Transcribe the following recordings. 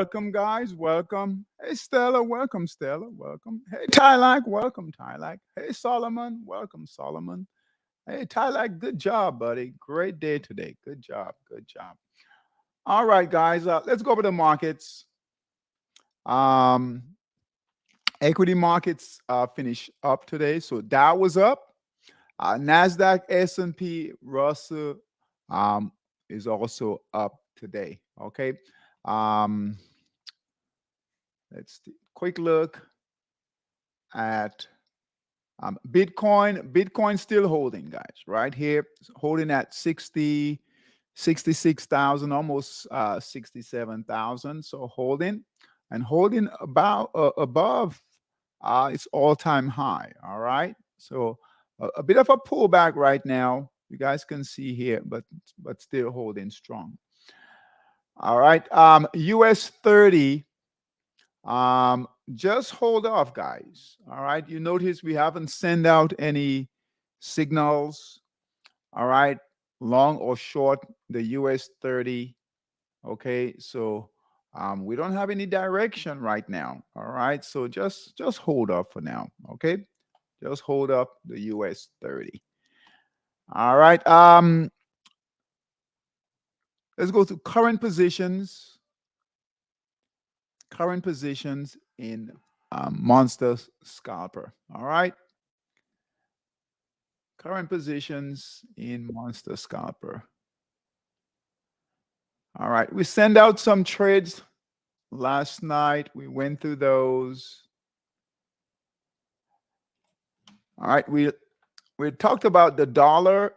welcome, guys. Welcome. Hey, Stella. Welcome, Stella. Welcome. Hey, Tylak. Welcome, Tylak. Hey, Solomon. Welcome, Solomon. Hey, Tylak. Good job, buddy. Great day today. Good job. Good job. All right, guys. Let's go over the markets. Um, Equity markets finished up today. So Dow was up. Nasdaq, S&P, Russell um, is also up today. Okay. Um, let's quick look at Bitcoin. Bitcoin still holding, guys, right here, holding at 66,000, almost 67,000. So holding and holding about above its all-time high. All right. So a bit of a pullback right now. You guys can see here, but still holding strong. All right. US 30. Just hold off, guys. All right. You notice we haven't sent out any signals. All right. Long or short, the US 30. Okay. So we don't have any direction right now. All right. So just hold up for now. Okay. Just hold up the US 30. All right. Let's go to current positions. Current positions in Monster Scalper. All right. Current positions in Monster Scalper. All right. We sent out some trades last night. We went through those. All right. We talked about the dollar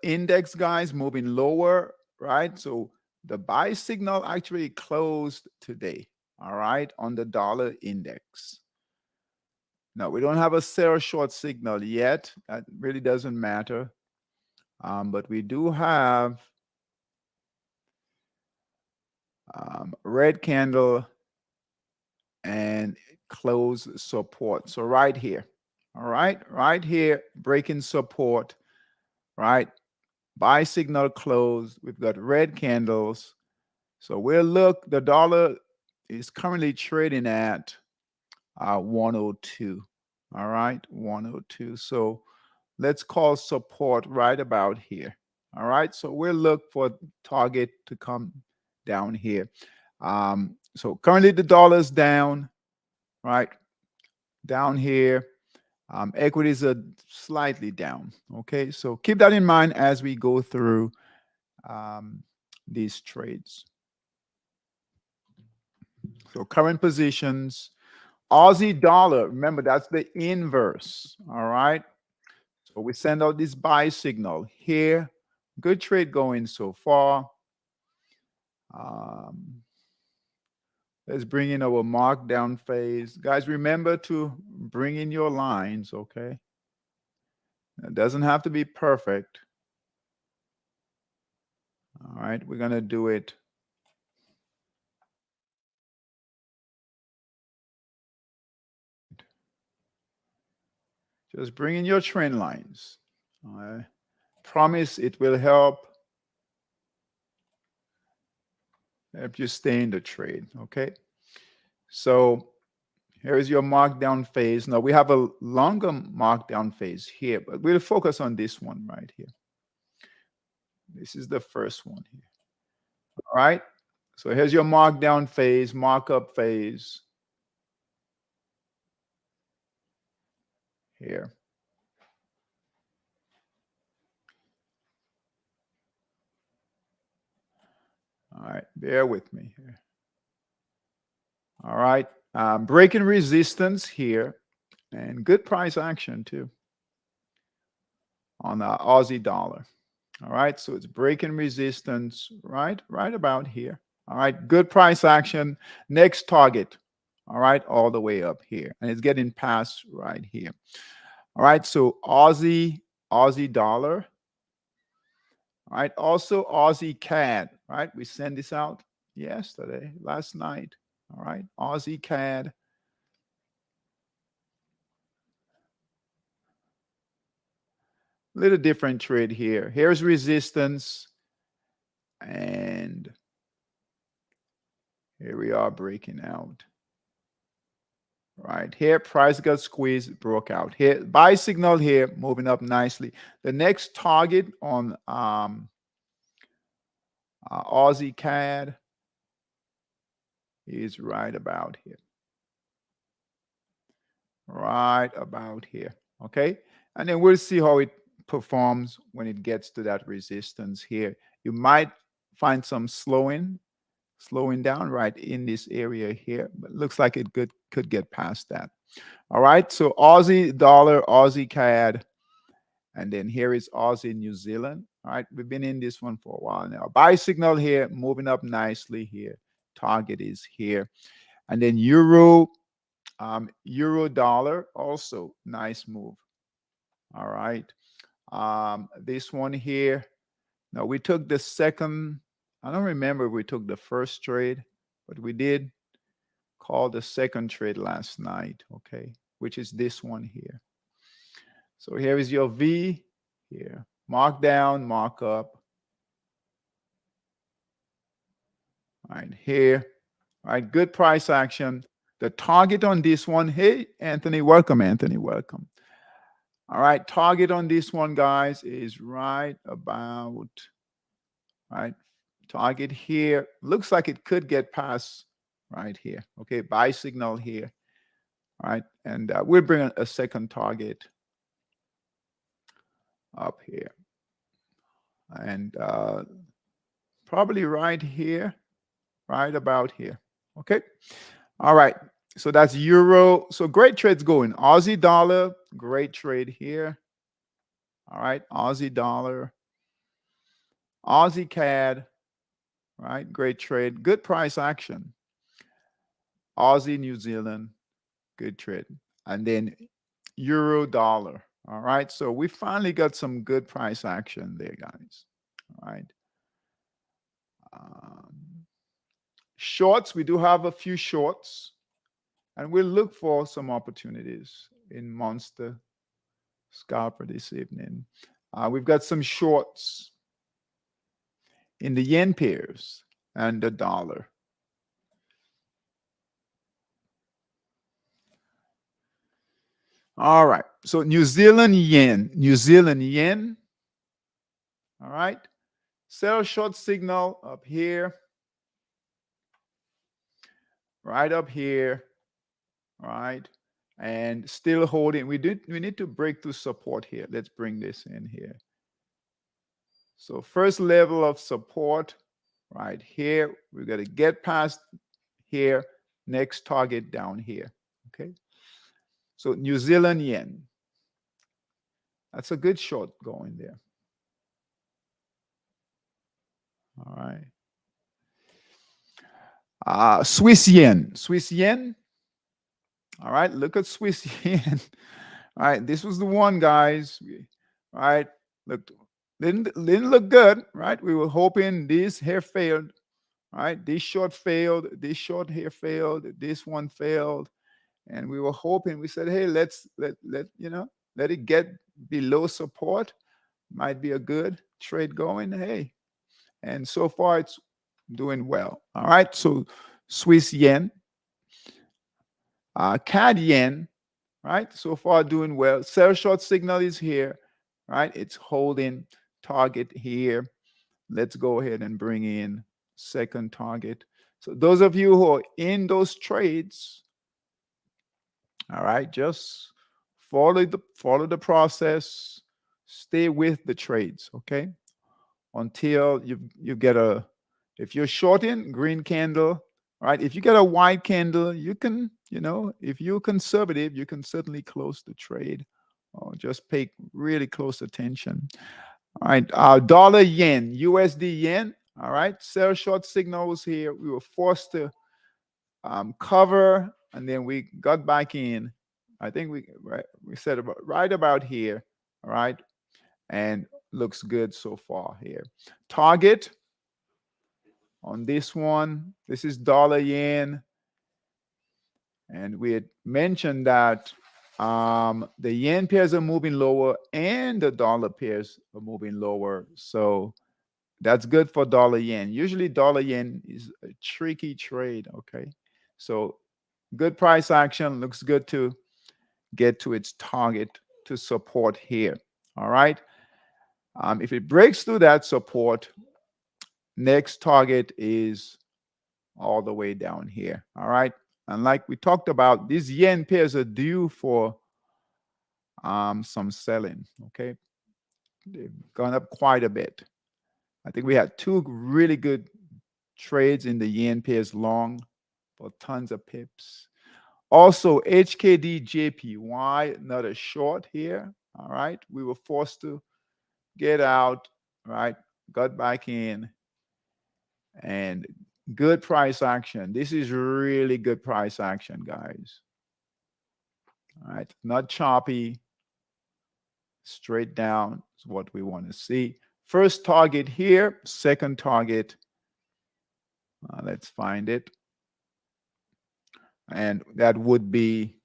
index, guys, moving lower, right? So the buy signal actually closed today, all right, on the dollar index. Now, we don't have a sell short signal yet. That really doesn't matter. But we do have red candle and close support. So right here, all right here, breaking support, right? Buy signal closed. We've got red candles. So we'll look, the dollar is currently trading at 102. All right, 102. So let's call support right about here. All right, so we'll look for target to come down here. So currently the dollar's down, right? Down here. Equities are slightly down. Okay, so keep that in mind as we go through these trades. So current positions, Aussie dollar, remember that's the inverse. All right. So we send out this buy signal here. Good trade going so far. Let's bring in our markdown phase. Guys, remember to bring in your lines, okay? It doesn't have to be perfect. All right, we're going to do it. Just bring in your trend lines. All right. Promise it will help you stay in the trade, okay? So here is your markdown phase. Now we have a longer markdown phase here, but we'll focus on this one right here. This is the first one here. All right. So here's your markdown phase, markup phase here. All right. Bear with me here. All right. Breaking resistance here and good price action too on the Aussie dollar. All right. So it's breaking resistance right about here. All right. Good price action. Next target. All right. All the way up here. And it's getting past right here. All right. So Aussie dollar. All right. Also Aussie CAD. Right. We sent this out last night. All right. Aussie CAD. Little different trade here. Here's resistance. And Here we are breaking out. Right here, price got squeezed, broke out. Here, buy signal here, moving up nicely. The next target on Aussie CAD is right about here. Right about here. Okay. And then we'll see how it performs when it gets to that resistance here. You might find some slowing down right in this area here, but looks like it could get past that. All right. So Aussie dollar, Aussie CAD, and then here is Aussie New Zealand. All right. We've been in this one for a while now. Buy signal here, moving up nicely here. Target is here. And then Euro dollar, also nice move. All right. This one here. Now we took the second. I don't remember if we took the first trade, but we did call the second trade last night. Okay, which is this one here. So here is your V here. Mark down, mark up. All right here. All right, good price action. The target on this one. Hey, Anthony, welcome, Anthony, welcome. All right, target on this one, guys, is right about, right, target here. Looks like it could get past right here. Okay, buy signal here. All right, and we'll bring a second target up here. And probably right here, right about here. Okay, all right. So that's Euro. So great trades going. Aussie dollar, great trade here. All right, Aussie dollar. Aussie CAD, right? Great trade. Good price action. Aussie New Zealand, good trade. And then Euro dollar. All right. So we finally got some good price action there, guys. All right. Shorts, we do have a few shorts. And we'll look for some opportunities in Monster Scalper this evening. We've got some shorts in the yen pairs and the dollar. All right. So New Zealand yen. All right. Sell short signal up here. Right up here. All right. And still holding. We need to break through support here. Let's bring this in here. So first level of support right here. We're going to get past here. Next target down here. Okay. So New Zealand yen. That's a good short going there. All right. Swiss yen. All right. Look at Swiss yen. All right. This was the one, guys. All right. Look, didn't look good, right? We were hoping this here failed. All right. This short failed. This short here failed. This one failed. And we were hoping, we said, hey, let it get below support. Might be a good trade going. Hey. And so far it's doing well. All right. So Swiss yen, CAD yen, right? So far doing well. Sell short signal is here, right? It's holding target here. Let's go ahead and bring in second target. So those of you who are in those trades, all right, just follow the process. Stay with the trades, okay? Until you get if you're shorting, green candle, right? If you get a white candle, you can, if you're conservative, you can certainly close the trade. Or just pay really close attention. All right, dollar yen, USD yen. All right, sell short signals here. We were forced to cover, and then we got back in. I think we said right about here. All right, and looks good so far here. Target on this one. This is dollar yen, and we had mentioned that the yen pairs are moving lower and the dollar pairs are moving lower. So That's good for dollar yen. Usually dollar yen is a tricky trade, okay? So good price action, looks good to get to its target to support here. All right. If it breaks through that support, next target is all the way down here. All right. And like we talked about, these yen pairs are due for some selling. Okay. They've gone up quite a bit. I think we had two really good trades in the yen pairs long for tons of pips. Also, HKD JPY, another short here. All right. We were forced to get out, right? Got back in, and good price action. This is really good price action, guys. All right. Not choppy, straight down is what we want to see. First target here, second target. Let's find it. And that would be,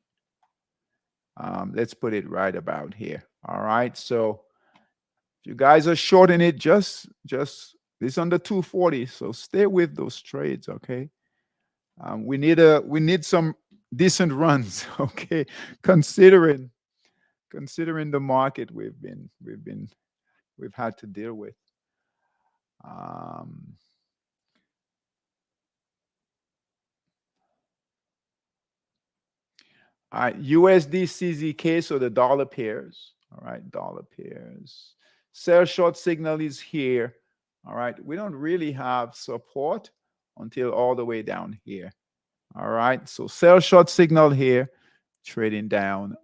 let's put it right about here. All right. So if you guys are shorting it, just this under 240. So stay with those trades, okay? We need some decent runs, okay? Considering the market we've had to deal with. All right, USD CZK, so the dollar pairs. All right, dollar pairs. Sell short signal is here. All right, we don't really have support until all the way down here. All right, so sell short signal here, trading down.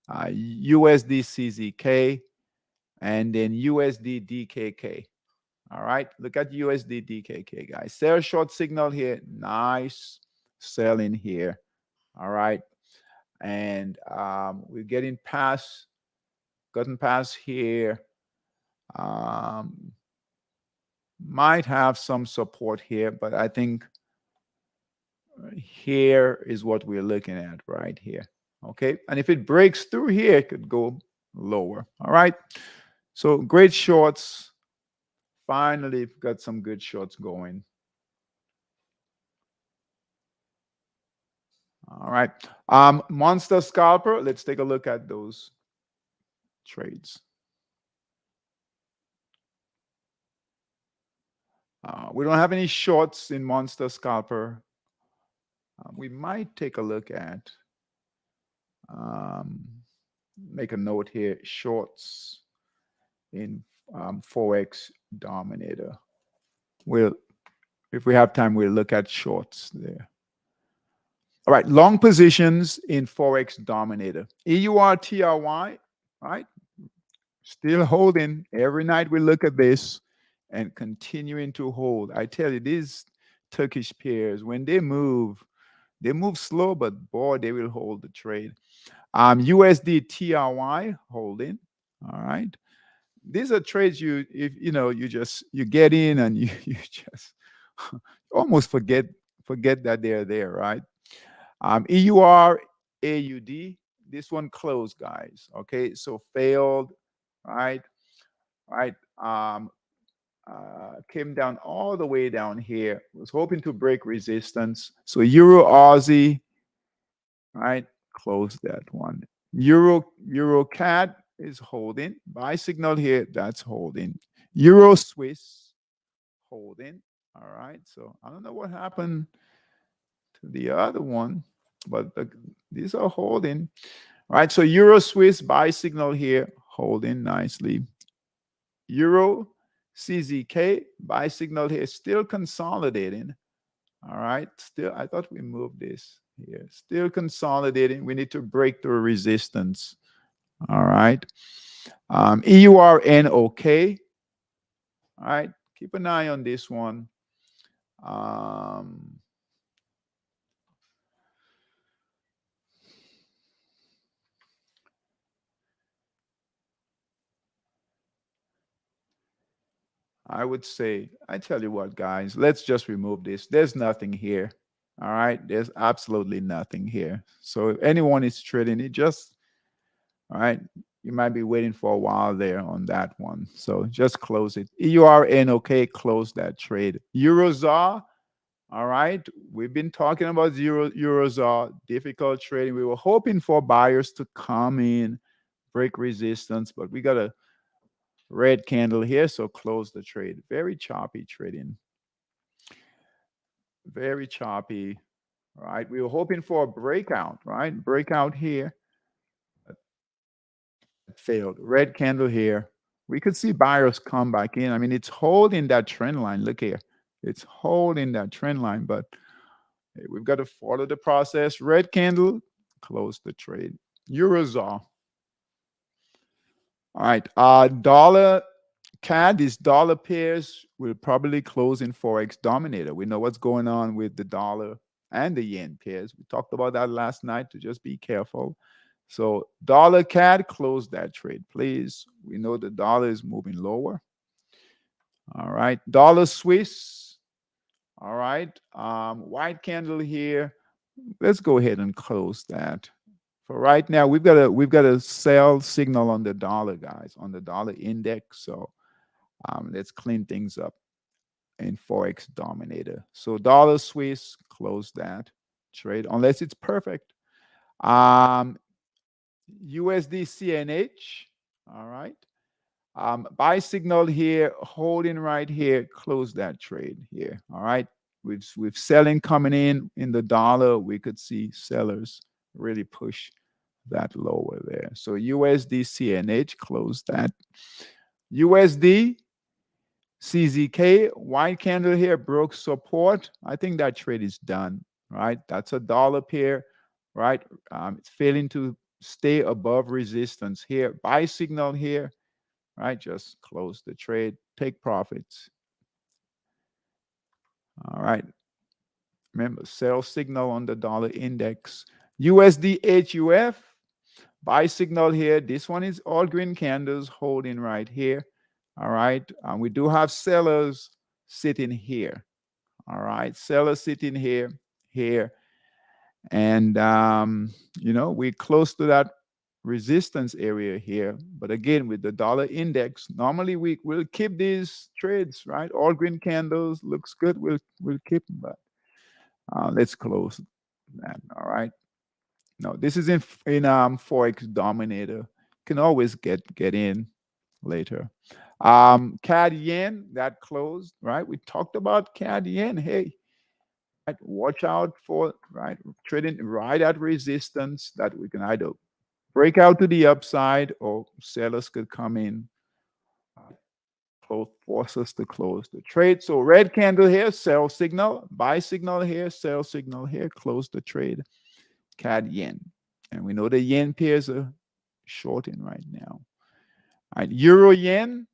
USD CZK, and then USD DKK. All right, look at USD DKK, guys. Sell short signal here, nice selling here. All right, and we're gotten past here. Might have some support here, but I think here is what we're looking at right here. Okay, and if it breaks through here, it could go lower. All right, so great shorts. Finally got some good shorts going. All right, monster scalper, let's take a look at those trades. We don't have any shorts in monster scalper. We might take a look at make a note here, shorts in Forex Dominator. If we have time, we'll look at shorts there. All right, long positions in Forex Dominator. EUR/TRY, right? Still holding. Every night we look at this and continuing to hold. I tell you, these Turkish pairs, when they move slow, but boy, they will hold the trade. USD/TRY holding. All right. These are trades you get in and you just almost forget that they're there, right? EUR/AUD, this one closed, guys. Okay, so failed, right? Came down all the way down here. Was hoping to break resistance. So Euro Aussie, right? Close that one. Euro CAD is holding. Buy signal here, that's holding. Euro Swiss holding. All right. So I don't know what happened to the other one, but these are holding. All right. So Euro Swiss buy signal here, holding nicely. Euro CZK buy signal here, still consolidating. All right. Still, I thought we moved this here. Still consolidating. We need to break through resistance. All right. EURNOK. All right. Keep an eye on this one. I would say, I tell you what, guys, let's just remove this. There's nothing here. All right. There's absolutely nothing here. So if anyone is trading it, just, all right, You might be waiting for a while there on that one. So just close it. EURN, okay, close that trade. Eurozar, all right. We've been talking about Eurozar, difficult trading. We were hoping for buyers to come in, break resistance, but we got a red candle here, so close the trade. Very choppy trading. Very choppy, right? We were hoping for a breakout, right? Breakout here. Failed. Red candle here. We could see buyers come back in. I mean, it's holding that trend line. Look here. It's holding that trend line, but hey, we've got to follow the process. Red candle, close the trade. Eurozone. All right. Dollar CAD, these dollar pairs will probably close in Forex Dominator. We know what's going on with the dollar and the yen pairs. We talked about that last night, to just be careful. So dollar CAD, close that trade, please. We know the dollar is moving lower. All right. Dollar Swiss. All right. White candle here. Let's go ahead and close that. For right now, we've got a sell signal on the dollar, guys, on the dollar index. So let's clean things up in Forex Dominator. So dollar Swiss, close that trade unless it's perfect. USD CNH, all right. Buy signal here, holding right here, close that trade here, all right. With selling coming in the dollar, we could see sellers really push that lower there. So USD CNH, close that. USD CZK, white candle here, broke support. I think that trade is done, right? That's a dollar pair, right? It's failing to stay above resistance here. Buy signal here, right? Just close the trade, take profits. All right. Remember, sell signal on the dollar index. USD HUF, buy signal here. This one is all green candles holding right here. All right. We do have sellers sitting here. All right. Sellers sitting here, here. And, we're close to that resistance area here. But again, with the dollar index, normally we will keep these trades, right? All green candles looks good. We'll keep them, but let's close that. All right. No, this is in Forex Dominator. Can always get in later. CAD yen, that closed, right? We talked about CAD yen. Hey, right, watch out for, right, trading right at resistance that we can either break out to the upside or sellers could come in, force us to close the trade. So red candle here, sell signal, buy signal here, sell signal here, close the trade. CAD yen. And we know the yen pairs are shorting right now. All right, euro yen.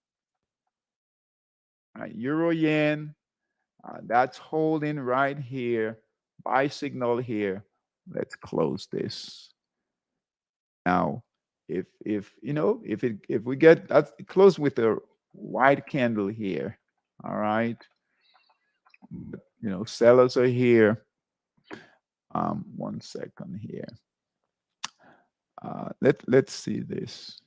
All right, euro yen. That's holding right here. Buy signal here. Let's close this. Now, if we get that close with a white candle here, all right. Sellers are here. 1 second here. Let's see this.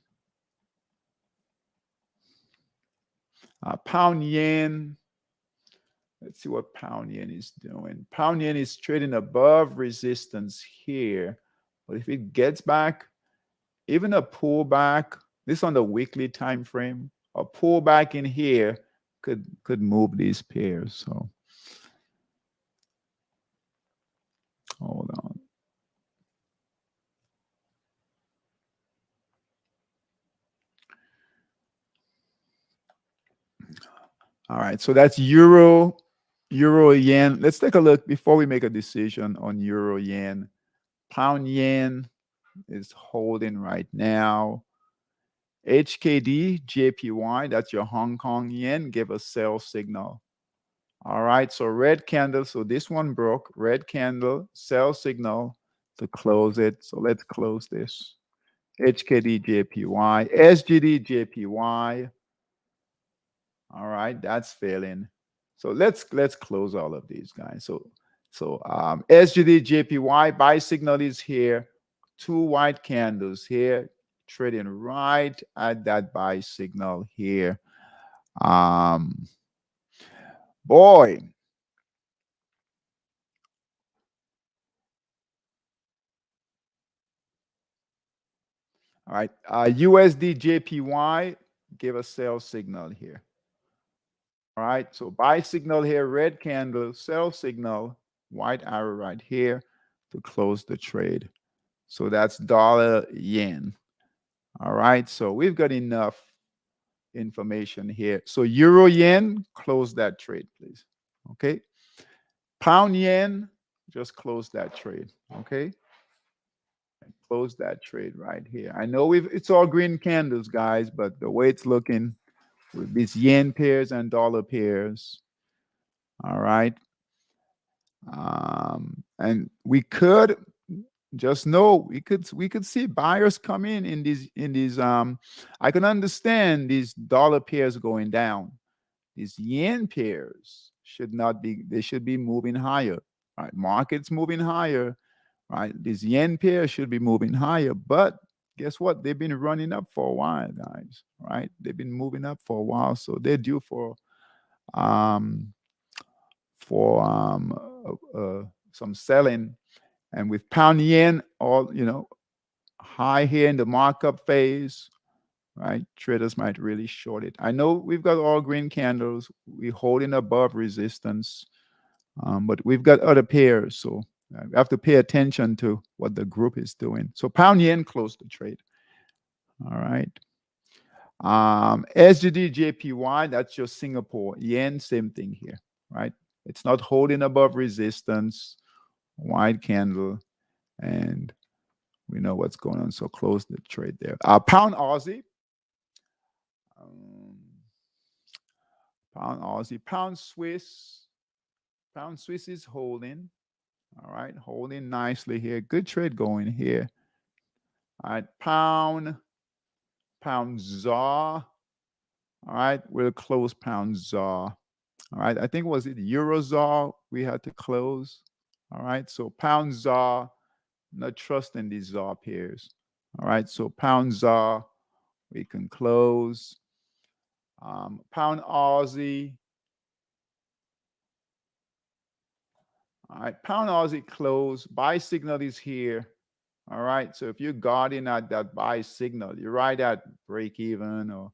Pound yen. Let's see what pound yen is doing. Pound yen is trading above resistance here, but if it gets back, even a pullback, this on the weekly time frame, a pullback in here could move these pairs. So hold on. All right, so that's euro yen. Let's take a look before we make a decision on euro yen. Pound yen is holding right now. HKD, JPY, that's your Hong Kong yen, give a sell signal. All right, so red candle. So this one broke. Red candle, sell signal to close it. So let's close this. HKD, JPY, SGD, JPY. All right, that's failing. So let's close all of these guys. So SGD, JPY, buy signal is here. 2 white candles here. trading right at that buy signal here. Um, boy, all right. USD JPY give a sell signal here. All right. So buy signal here, red candle, sell signal, white arrow right here to close the trade. So that's dollar yen. All right. So we've got enough information here. So euro yen, close that trade, please. Okay. Pound yen, just close that trade. Okay. Close that trade right here. I know it's all green candles, guys, but the way it's looking with these yen pairs and dollar pairs. All right. And we could just know we could see buyers come in these I can understand these dollar pairs going down. These yen pairs should not be, they should be moving higher. Right? Markets moving higher, right? These yen pairs should be moving higher, but guess what? They've been running up for a while, guys. Right? They've been moving up for a while, so they're due um for some selling. And with pound yen, all high here in the markup phase, right? Traders might really short it. I know we've got all green candles. We're holding above resistance, but we've got other pairs, so we have to pay attention to what the group is doing. So pound yen closed the trade. All right. SGD JPY, that's just Singapore yen. Same thing here, right? It's not holding above resistance. White candle, and we know what's going on. So close the trade there. Pound Aussie. Um, Pound Aussie. Pound Swiss. Pound Swiss is holding. All right. Holding nicely here. Good trade going here. All right. Pound ZAR. All right. We'll close pound ZAR. All right. I think was it Euro ZAR we had to close. All right. So pound ZAR. Not trusting these ZAR pairs. All right. So pound ZAR. We can close. Pound Aussie. All right. Pound Aussie close. Buy signal is here. All right. So if you're guarding at that buy signal, you're right at break even or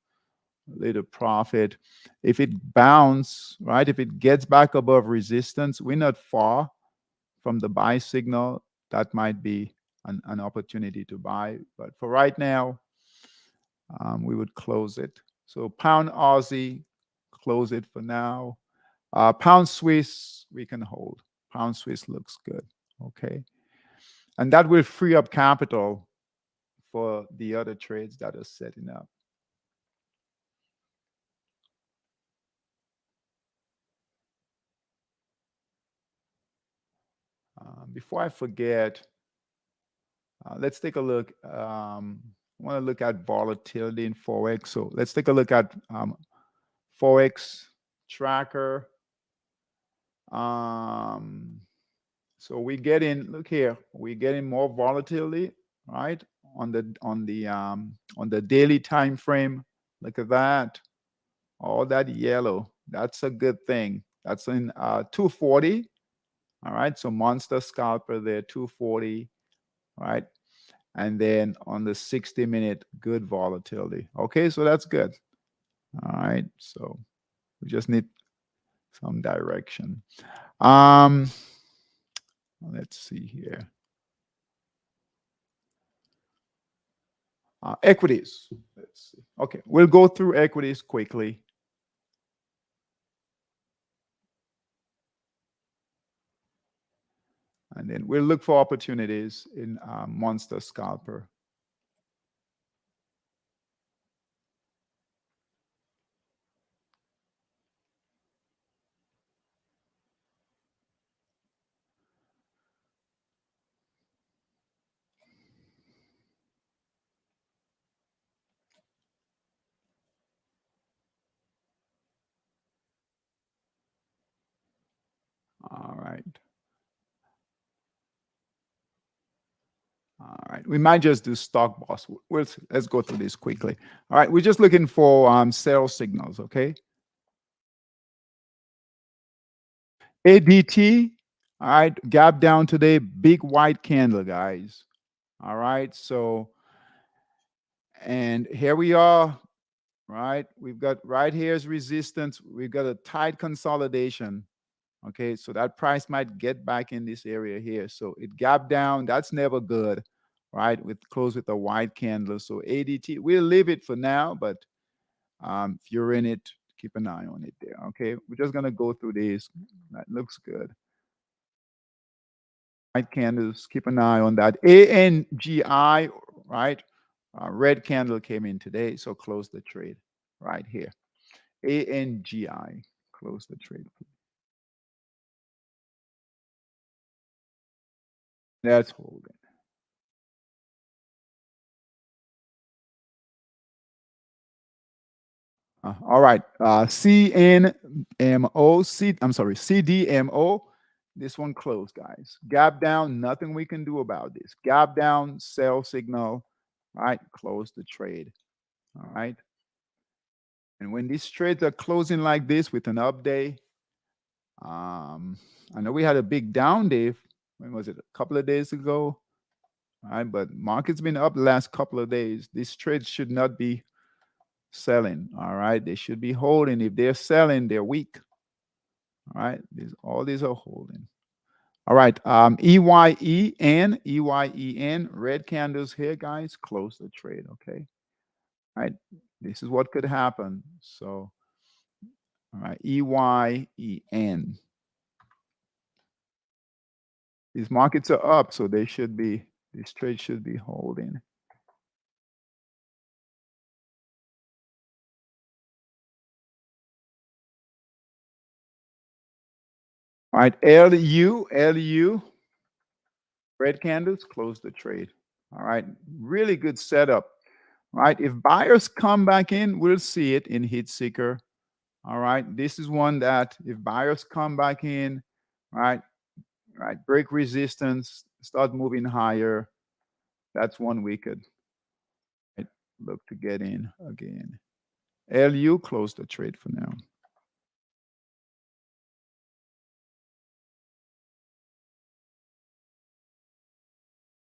a little profit. If it bounce, right? If it gets back above resistance, we're not far from the buy signal. That might be an opportunity to buy. But for right now, we would close it. So pound Aussie, close it for now. Pound Swiss, we can hold. Pound Swiss looks good. Okay. And that will free up capital for the other trades that are setting up. Before I forget, let's take a look. I want to look at volatility in Forex. So let's take a look at Forex tracker. So we get in. Look here, we're getting more volatility, right? On the daily time frame. Look at that. All that yellow. That's a good thing. That's in 240. All right. So monster scalper there, 240. Right. And then on the 60-minute, good volatility. Okay, so that's good. All right. So we just need some direction. Let's see here. Equities. Let's see. Okay, we'll go through equities quickly. And then we'll look for opportunities in Monster Scalper. All right. All right. Right. We might just do stock boss. Let's go through this quickly. All right. We're just looking for sell signals. Okay. ADT. All right. Gap down today. Big white candle, guys. All right. So, and here we are. Right. We've got right here's resistance. We've got a tight consolidation. Okay. So that price might get back in this area here. So it gapped down. That's never good. Right. With close with a white candle. So ADT, we'll leave it for now, but if you're in it, keep an eye on it there. Okay. We're just going to go through this. That looks good. White candles, keep an eye on that. ANGI, right? Red candle came in today. So close the trade right here. ANGI, close the trade. That's holding. All right. I'm sorry, CDMO. This one closed, guys. Gap down, nothing we can do about this. Gap down, sell signal. All right, close the trade. All right. And when these trades are closing like this with an up day, I know we had a big down day. When was it? A couple of days ago. All right, but market's been up the last couple of days. These trades should not be selling. All right, they should be holding. If they're selling, they're weak. All right, all these are holding. All right, EYEN, red candles here, guys. Close the trade. Okay. All right, this is what could happen. So, all right, EYEN. These markets are up, so they should be. This trade should be holding. All right, LU, red candles, close the trade. All right, really good setup. All right, if buyers come back in, we'll see it in heat seeker. All right, this is one that if buyers come back in, right, break resistance, start moving higher, that's one we could look to get in again. LU, close the trade for now.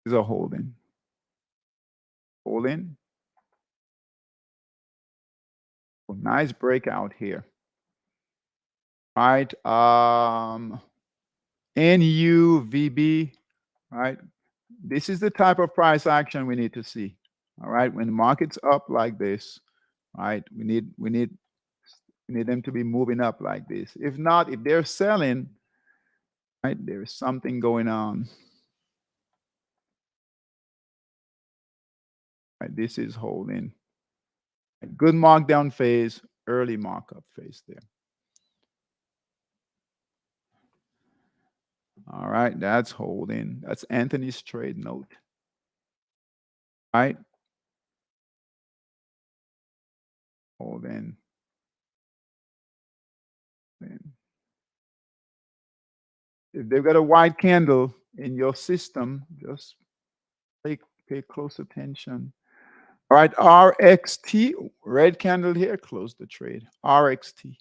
These are holding. Holding. Oh, nice breakout here. All right. NUVB. All right. This is the type of price action we need to see. All right. When the market's up like this, right, we need them to be moving up like this. If not, if they're selling, right, there's something going on. Right, this is holding. Good markdown phase, early markup phase there. All right, that's holding. That's Anthony's trade note. All right. Holding. If they've got a white candle in your system, just pay close attention. All right, RXT, red candle here, close the trade. RXT.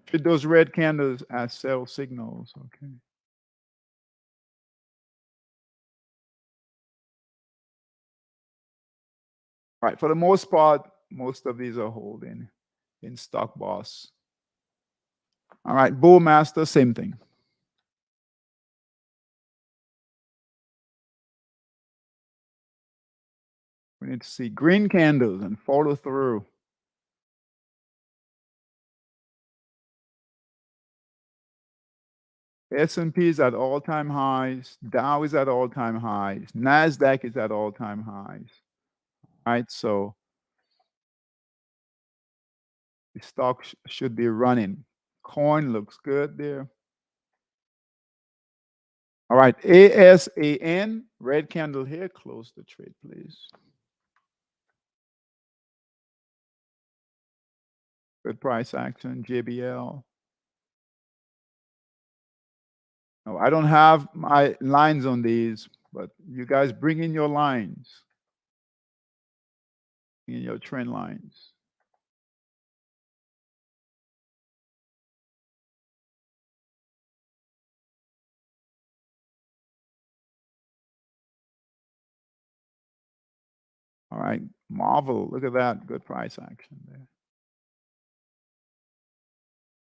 Treat those red candles as sell signals, okay? All right, for the most part, most of these are holding in stock boss. All right, bull master, same thing. We need to see green candles and follow through. S&P is at all-time highs. Dow is at all-time highs. NASDAQ is at all-time highs. All right, so the stock should be running. Coin looks good there. All right, ASAN, red candle here. Close the trade, please. Good price action, JBL. No, I don't have my lines on these, but you guys bring in your lines, in your trend lines. All right, Marvel, look at that, good price action there.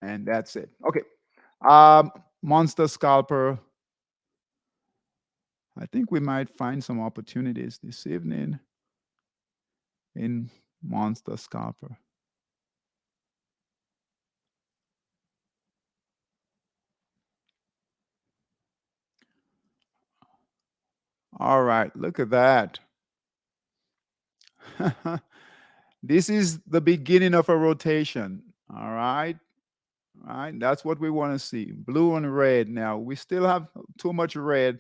And that's it. Okay. Monster scalper. I think we might find some opportunities this evening in monster scalper. All right, look at that. This is the beginning of a rotation. All right. All right. That's what we want to see. Blue and red. Now, we still have too much red.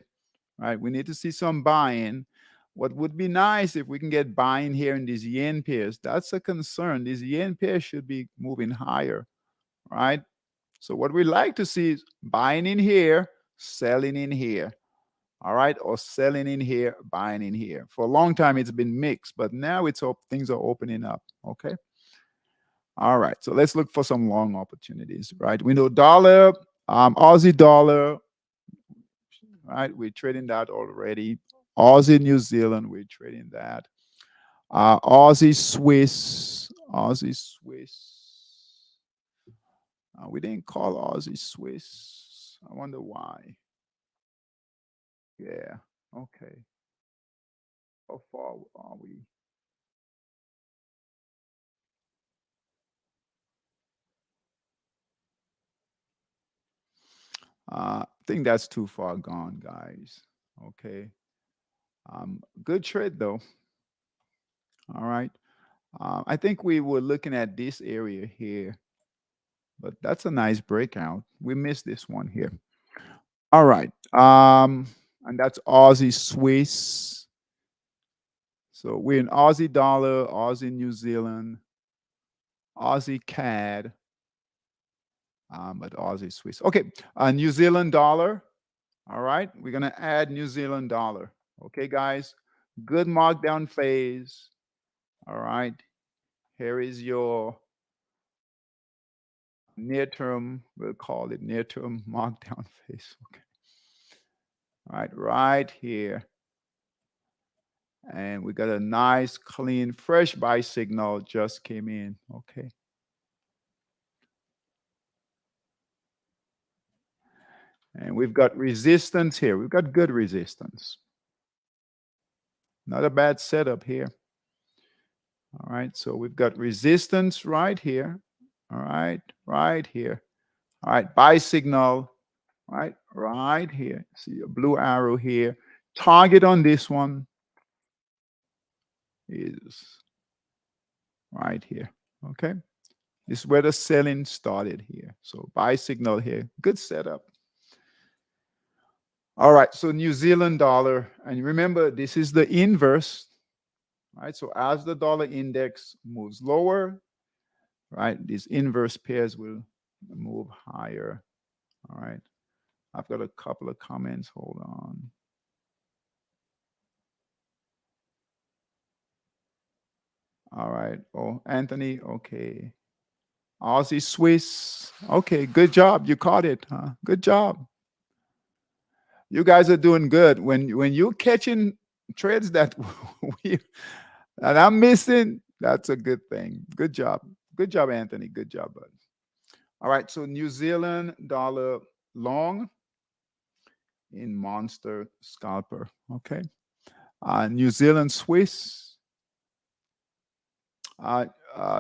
Right. We need to see some buying. What would be nice if we can get buying here in these yen pairs? That's a concern. These yen pairs should be moving higher. Right. So, what we like to see is buying in here, selling in here. All right, or selling in here, buying in here. For a long time, it's been mixed, but now things are opening up. Okay. All right. So let's look for some long opportunities. Right. We know dollar, Aussie dollar. Right. We're trading that already. Aussie New Zealand. We're trading that. Aussie Swiss. Aussie Swiss. We didn't call Aussie Swiss. I wonder why. Yeah. Okay. How far are we? I think that's too far gone, guys. Okay. Good trade though. All right. I think we were looking at this area here, but that's a nice breakout. We missed this one here. All right. And that's Aussie Swiss. So we're in Aussie dollar, Aussie New Zealand, Aussie CAD, but Aussie Swiss. Okay. New Zealand dollar. All right. We're going to add New Zealand dollar. Okay, guys. Good markdown phase. All right. Here is your near term, we'll call it near term markdown phase. Okay. All right, right here. And we got a nice, clean, fresh buy signal just came in. Okay. And we've got resistance here. We've got good resistance. Not a bad setup here. All right. So we've got resistance right here. All right. Right here. All right. Buy signal. Right. Right here. See a blue arrow here. Target on this one is right here. Okay. This is where the selling started here. So buy signal here. Good setup. All right. So New Zealand dollar. And remember, this is the inverse. Right. So as the dollar index moves lower, right, these inverse pairs will move higher. All right. I've got a couple of comments. Hold on. All right. Oh, Anthony. Okay. Aussie Swiss. Okay. Good job. You caught it. Huh? Good job. You guys are doing good. When you're catching trades that we and I'm missing, that's a good thing. Good job. Good job, Anthony. Good job, bud. All right. So New Zealand dollar long in monster scalper. Okay. New Zealand Swiss.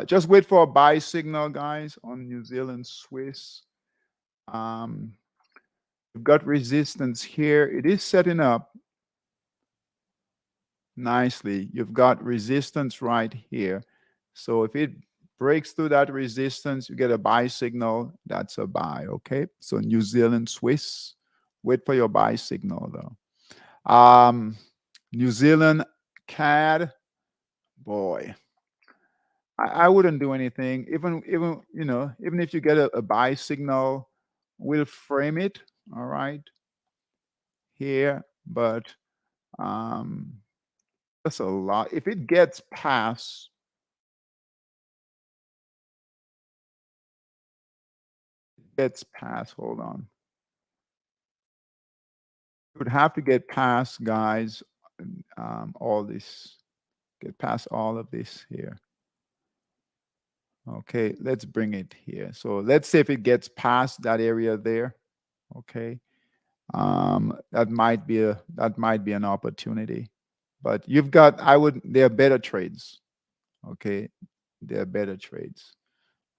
Just wait for a buy signal, guys, on New Zealand Swiss. We've got resistance here. It is setting up nicely. You've got resistance right here. So if it breaks through that resistance, you get a buy signal. That's a buy. Okay. So New Zealand Swiss. Wait for your buy signal though. New Zealand CAD. Boy, I wouldn't do anything. Even if you get a buy signal, we'll frame it. All right. here, but that's a lot. If it gets past, hold on. It would have to get past, guys, all this, get past all of this here. Okay, let's bring it here. So let's say if it gets past that area there, okay, that might be an opportunity. But you've got, there are better trades. Okay, there are better trades.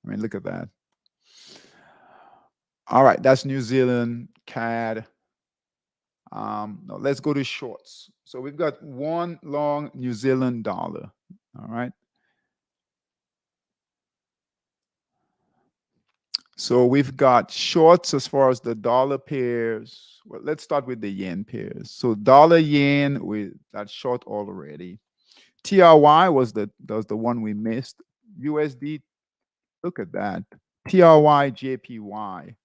I mean, look at that. All right, that's New Zealand CAD. Now let's go to shorts. So we've got one long New Zealand dollar. All right. So we've got shorts as far as the dollar pairs. Well, let's start with the yen pairs. So dollar yen, that short already. TRY was the one we missed. USD, look at that. TRY JPY.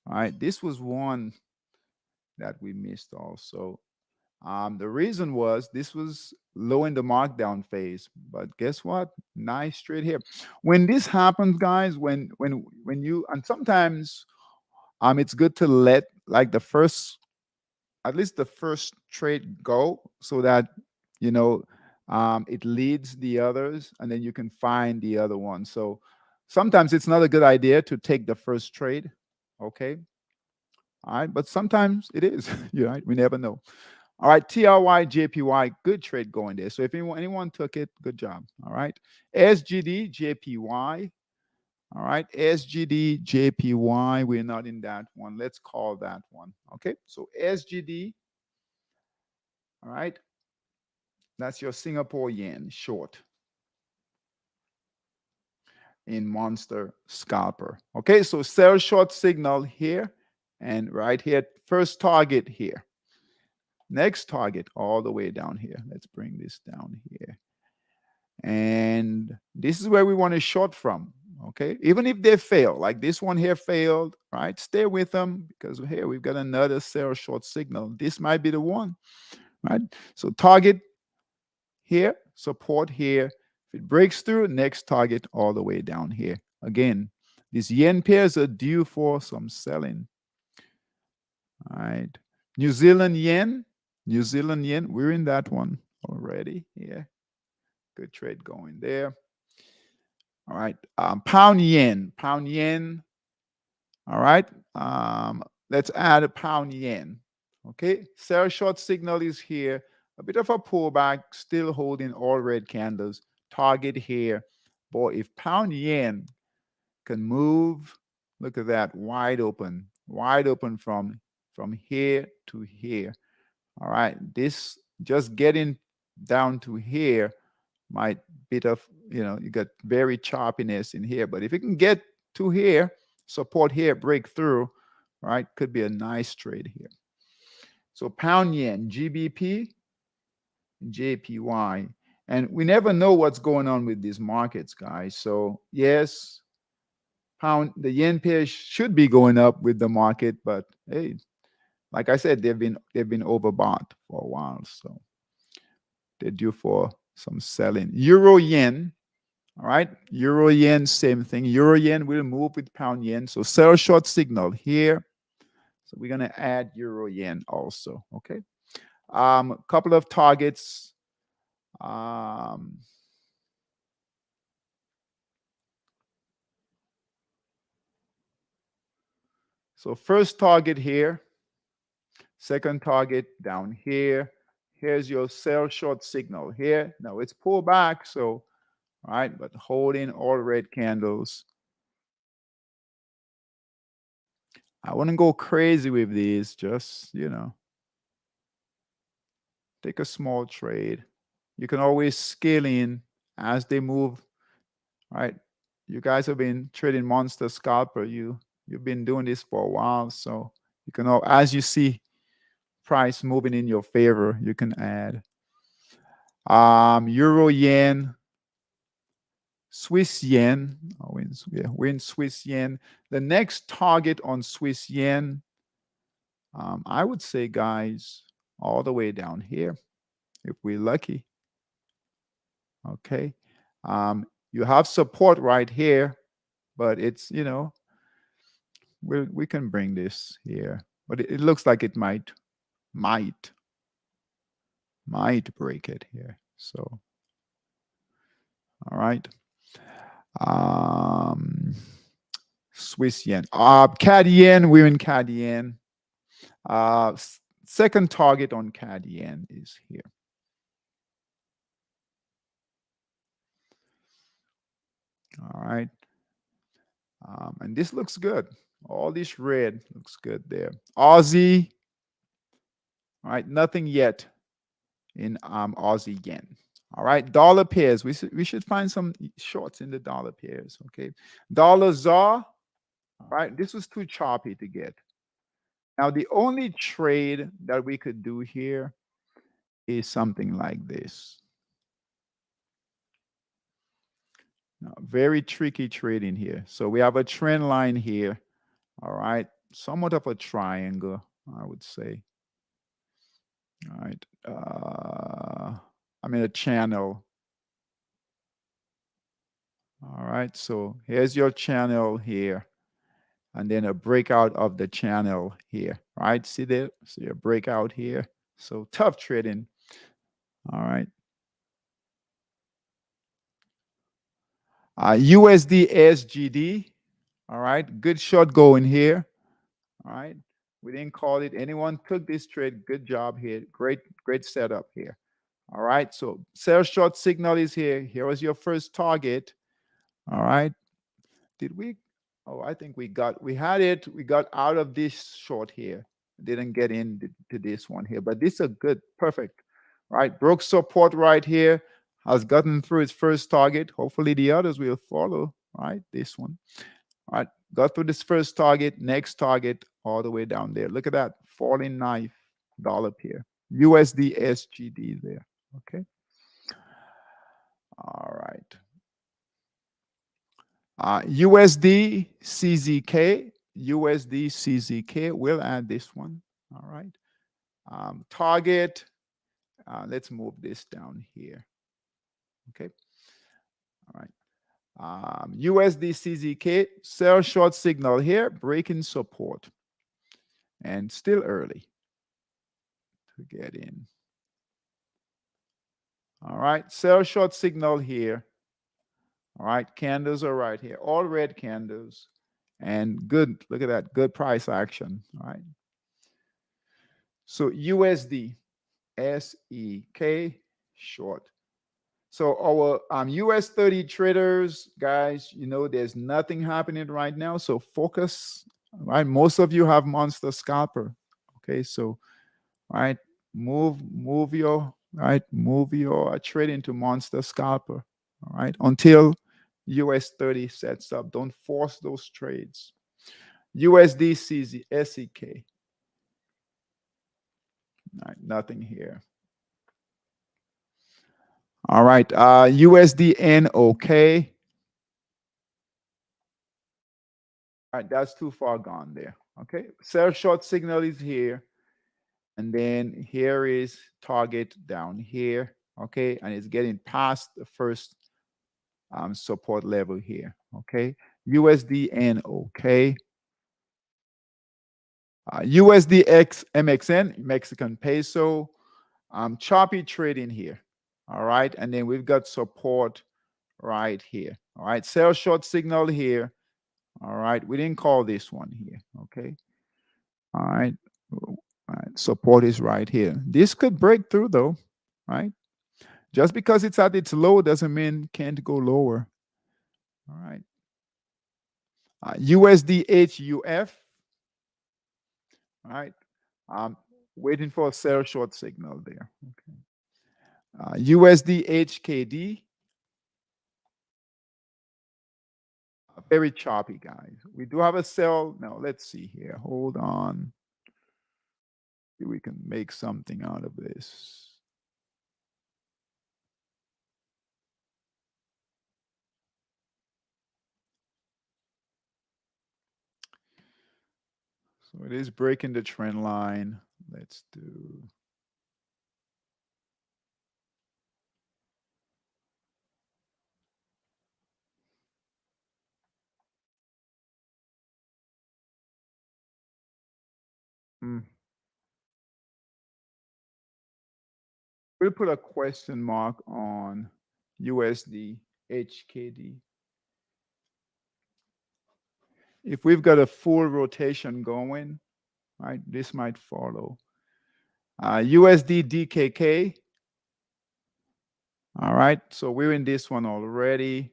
All right, this was one that we missed also. The reason was this was low in the markdown phase, but guess what? Nice trade here. When this happens, guys, when you, and sometimes it's good to let like at least the first trade go, so that you know it leads the others, and then you can find the other one. So sometimes it's not a good idea to take the first trade. Okay. All right, but sometimes it is. We never know. All right, TRY JPY, good trade going there. So if anyone took it, good job. All right, SGD JPY. All right, SGD JPY, we're not in that one. Let's call that one. Okay, so SGD. All right, that's your Singapore yen short in Monster Scalper. Okay, so sell short signal here and right here, first target here. Next target all the way down here. Let's bring this down here. And this is where we want to short from. Okay, even if they fail, like this one here failed, right? Stay with them, because here we've got another sell short signal. This might be the one, right? So target here, support here. If it breaks through, next target all the way down here. Again, these yen pairs are due for some selling. All right, New Zealand yen, we're in that one already. Yeah, good trade going there. All right, pound yen. All right, let's add a pound yen. Okay, sell short signal is here. A bit of a pullback, still holding all red candles. Target here. Boy, if pound yen can move, look at that, wide open from here to here. All right, this just getting down to here might bit of, you got very choppiness in here, but if it can get to here, support here, break through, right, could be a nice trade here. So pound yen, GBP, JPY, and we never know what's going on with these markets, guys. So yes, the yen pair should be going up with the market, but hey, like I said, they've been overbought for a while, so they're due for some selling. Euro yen, all right, euro yen, same thing. Euro yen will move with pound yen, so sell short signal here. So we're gonna add euro yen also. Okay, a couple of targets. So first target here, second target down here. Here's your sell short signal here. Now it's pulled back, so all right, but holding all red candles. I wouldn't go crazy with these, just, take a small trade. You can always scale in as they move, right? You guys have been trading Monster Scalper. You've been doing this for a while, so you can, as you see price moving in your favor, you can add. Euro yen, Swiss yen. We're in Swiss yen. The next target on Swiss yen, I would say, guys, all the way down here, if we're lucky. Okay. You have support right here, but it's, we can bring this here, but it looks like it might break it here. So, all right. Um, Swiss yen. CAD yen, we're in CAD yen. Second target on CAD yen is here. All right. And this looks good. All this red looks good there. Aussie. All right. Nothing yet in Aussie yen. All right. Dollar pairs. We should find some shorts in the dollar pairs. Okay. Dollar ZAR. All right. This was too choppy to get. Now, the only trade that we could do here is something like this. Now, very tricky trading here. So we have a trend line here. All right. Somewhat of a triangle, I would say. All right. I mean, a channel. All right. So here's your channel here. And then a breakout of the channel here. Right. See there? See a breakout here. So tough trading. All right. USD SGD. All right. Good short going here. All right. We didn't call it. Anyone took this trade. Good job here. Great setup here. All right. So sell short signal is here. Here was your first target. All right. Did we? Oh, I think we had it. We got out of this short here. Didn't get into this one here, but this is a good, perfect. Right. Broke support right here. Has gotten through its first target. Hopefully the others will follow. Right. This one. All right. Got through this first target, next target, all the way down there. Look at that. Falling knife, dollar pair. USD SGD there. Okay. All right. USD CZK. USD CZK. We'll add this one. All right. Target. Let's move this down here. Okay. All right. USD CZK. Sell short signal here. Breaking support. And still early to get in. All right. Sell short signal here. All right. Candles are right here. All red candles. And good. Look at that. Good price action. All right. So USD. SEK short. So our US 30 traders, guys, there's nothing happening right now. So focus, right? Most of you have monster scalper. Okay, so right, move your trade into monster scalper. All right, until US 30 sets up. Don't force those trades. USD CZ SEK. All right, nothing here. All right. USDN, okay. All right, that's too far gone there. Okay. Sell short signal is here. And then here is target down here. Okay. And it's getting past the first support level here. Okay. USDN, okay. USDX MXN, Mexican peso. Choppy trading here. All right. And then we've got support right here. All right. Sell short signal here. All right. We didn't call this one here. Okay. All right. All right. Support is right here. This could break through though. Right. Just because it's at its low doesn't mean can't go lower. All right. USDHUF. All right. Waiting for a sell short signal there. Okay. USDHKD. Very choppy, guys. We do have a sell. Now, let's see here. Hold on. See if we can make something out of this. So it is breaking the trend line. Let's do. We'll put a question mark on USD HKD. If we've got a full rotation going, right, this might follow. USD DKK. All right, so we're in this one already.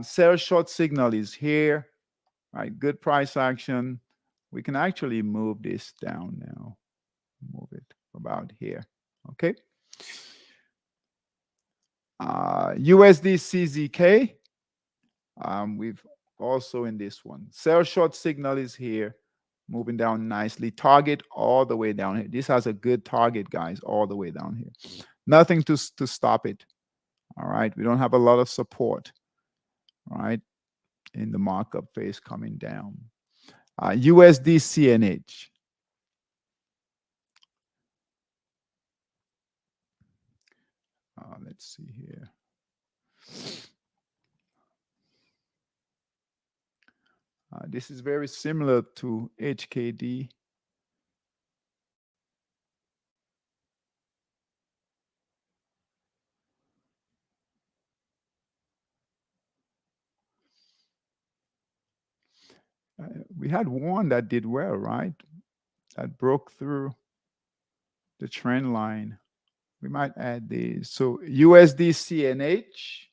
Sell short signal is here. Right, good price action. We can actually move this down now. Move it about here. Okay. USD CZK. We've also in this one. Sell short signal is here. Moving down nicely. Target all the way down here. This has a good target, guys, all the way down here. Nothing to stop it. All right. We don't have a lot of support. All right. In the markup phase coming down. USD CNH. Let's see here. This is very similar to HKD. We had one that did well, right? That broke through the trend line. We might add these. So USD CNH.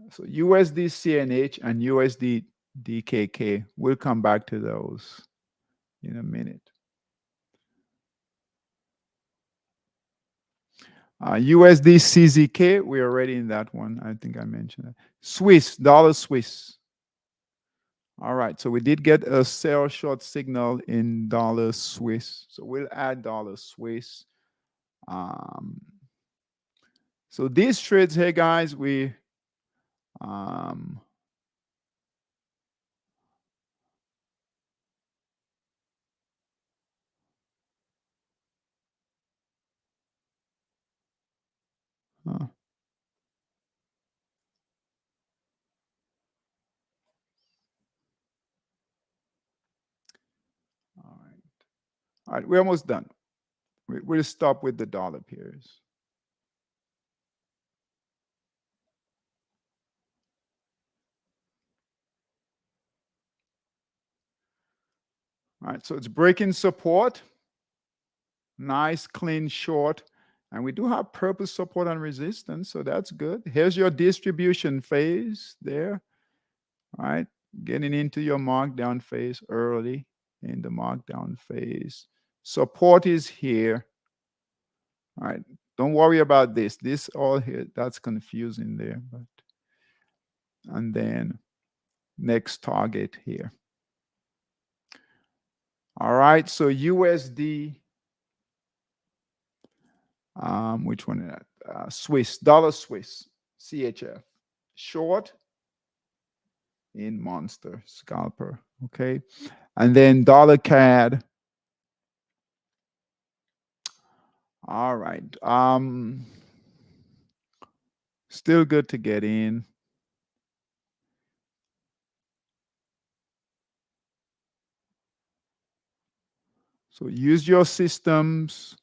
So USD CNH and USD DKK. We'll come back to those in a minute. USD CZK, we're already in that one. I think I mentioned that. Swiss, dollar Swiss. All right, so we did get a sell short signal in dollar Swiss. So we'll add dollar Swiss. So these trades here, guys, we all right. All right, we're almost done. We'll stop with the dollar pairs. All right, so it's breaking support. Nice, clean short. And we do have purpose support and resistance, so that's good. Here's your distribution phase there. All right, getting into your markdown phase early in the markdown phase. Support is here. All right, don't worry about this. This all here, that's confusing there. But and then next target here. All right, so USD, which one is that? Swiss, dollar Swiss, CHF, short in Monster Scalper, okay? And then dollar CAD. All right. Still good to get in. So use your systems.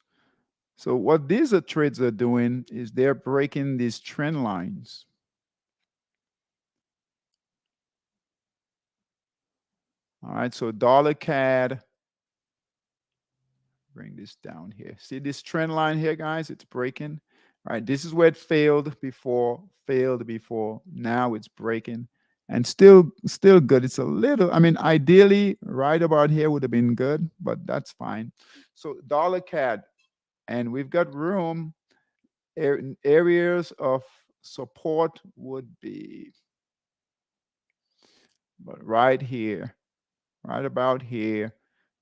So what these trades are doing is they're breaking these trend lines. All right, so dollar CAD. Bring this down here. See this trend line here, guys? It's breaking. All right, this is where it failed before. Now it's breaking. And still good. It's a little, I mean, ideally, right about here would have been good, but that's fine. So dollar CAD, and we've got room. Areas of support would be, but right here, right about here.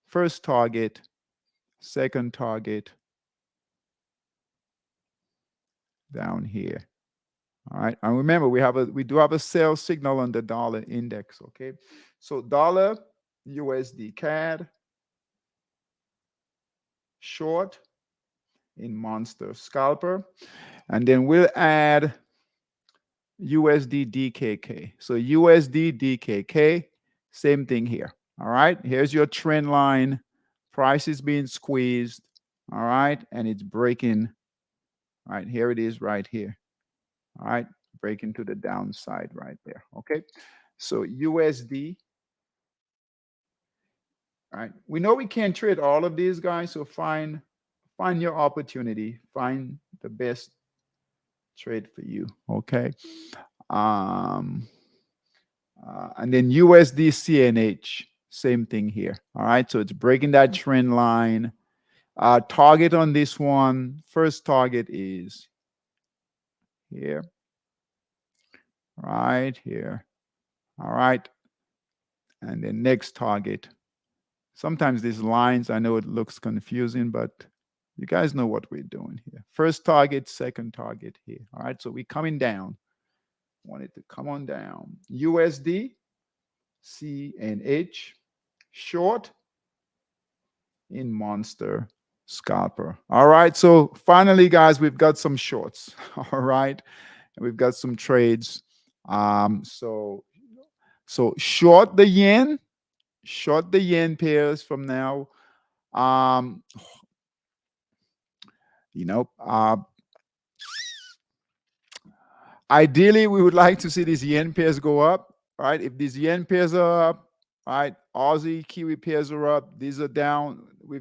First target, second target, down here. All right. And remember, we do have a sell signal on the dollar index. Okay. So dollar USD CAD short in Monster Scalper. And then we'll add USD DKK. So USD DKK, same thing here. All right. Here's your trend line. Price is being squeezed. All right. And it's breaking. All right. Here it is right here. All right. Breaking to the downside right there. Okay. So USD. All right. We know we can't trade all of these guys. So find your opportunity. Find the best trade for you. Okay. And then USD CNH, same thing here. All right. So it's breaking that trend line. Target on this one. First target is here. Right here. All right. And the next target. Sometimes these lines, I know it looks confusing, but you guys know what we're doing here. First target, second target here. All right. So we're coming down. Want it to come on down. USD, CNH, short in Monster Scalper. All right. So finally, guys, we've got some shorts. All right. And we've got some trades. So short the yen pairs from now. You know, ideally, we would like to see these yen pairs go up, right? If these yen pairs are up, right, Aussie, Kiwi pairs are up, these are down. We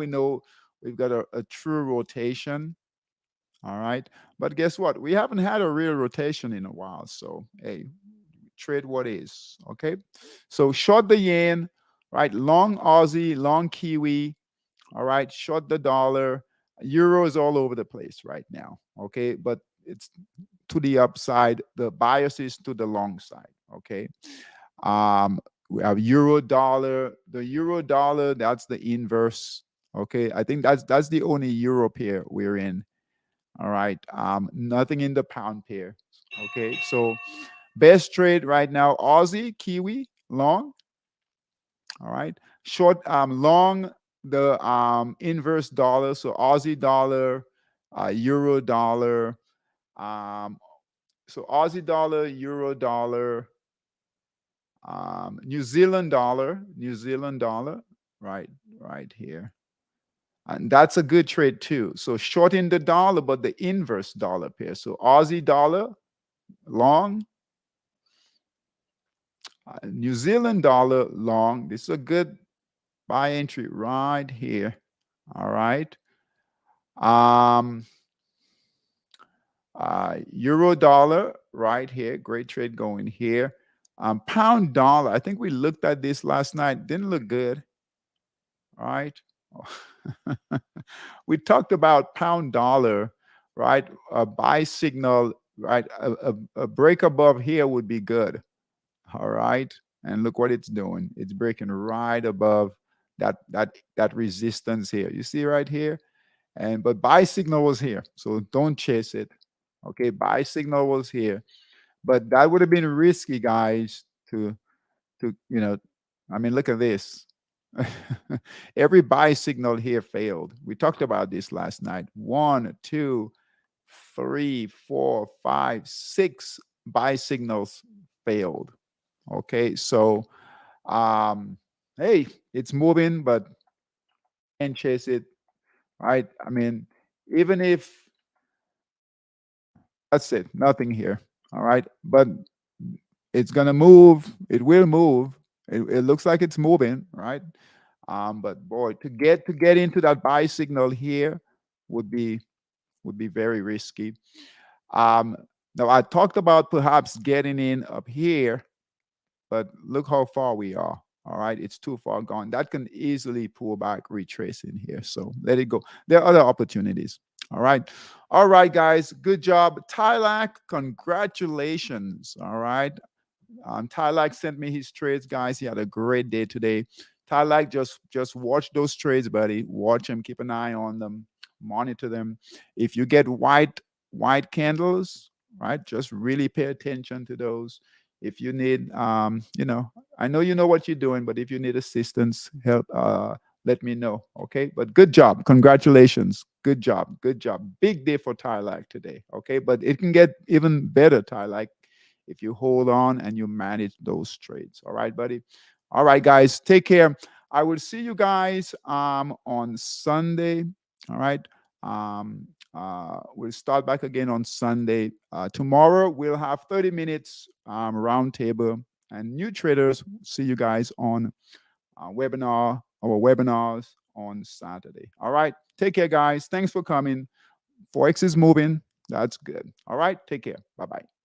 know we've got a true rotation, all right? But guess what? We haven't had a real rotation in a while. So, hey, trade what is, okay? So short the yen, right? Long Aussie, long Kiwi, all right? Short the dollar. Euro is all over the place right now, okay? But it's to the upside. The bias is to the long side, okay? We have euro dollar. The euro dollar, that's the inverse, okay? I think that's the only euro pair we're in, all right? Nothing in the pound pair, okay? So best trade right now, Aussie, Kiwi, long, all right? Short, long, the inverse dollar, so Aussie dollar, euro dollar, so Aussie dollar, euro dollar, New Zealand dollar, right here. And that's a good trade too. So short in the dollar, but the inverse dollar pair. So Aussie dollar, long, New Zealand dollar, long. This is a good buy entry right here. All right. Euro dollar right here. Great trade going here. Pound dollar. I think we looked at this last night. Didn't look good. All right. We talked about pound dollar, right? A buy signal, right? A break above here would be good. All right. And look what it's doing. It's breaking right above that resistance here. You see right here? But buy signal was here. So don't chase it. Okay, buy signal was here. But that would have been risky, guys, to I mean, look at this. Every buy signal here failed. We talked about this last night. 1, 2, 3, 4, 5, 6 buy signals failed. Okay, so hey, it's moving, but can't chase it, right? I mean, even if that's it, nothing here. All right, but it's gonna move. It will move. It looks like it's moving, right? But boy, to get into that buy signal here would be very risky. Now I talked about perhaps getting in up here, but look how far we are. All right, it's too far gone. That can easily pull back, retrace in here. So let it go. There are other opportunities. All right, guys. Good job, Tylak. Congratulations. All right. Tylak sent me his trades, guys. He had a great day today. Tylak, just watch those trades, buddy. Watch them. Keep an eye on them. Monitor them. If you get white white candles, right? Just really pay attention to those. If you need, I know you know what you're doing, but if you need assistance, help, let me know. Okay. But good job. Congratulations. Good job. Good job. Big day for Tylac today. Okay. But it can get even better, Tylac, if you hold on and you manage those trades. All right, buddy. All right, guys. Take care. I will see you guys on Sunday. All right. We'll start back again on Sunday. Tomorrow we'll have 30 minutes roundtable, and new traders see you guys on our webinars on Saturday. All right. Take care, guys. Thanks for coming. Forex is moving. That's good. All right. Take care. Bye bye.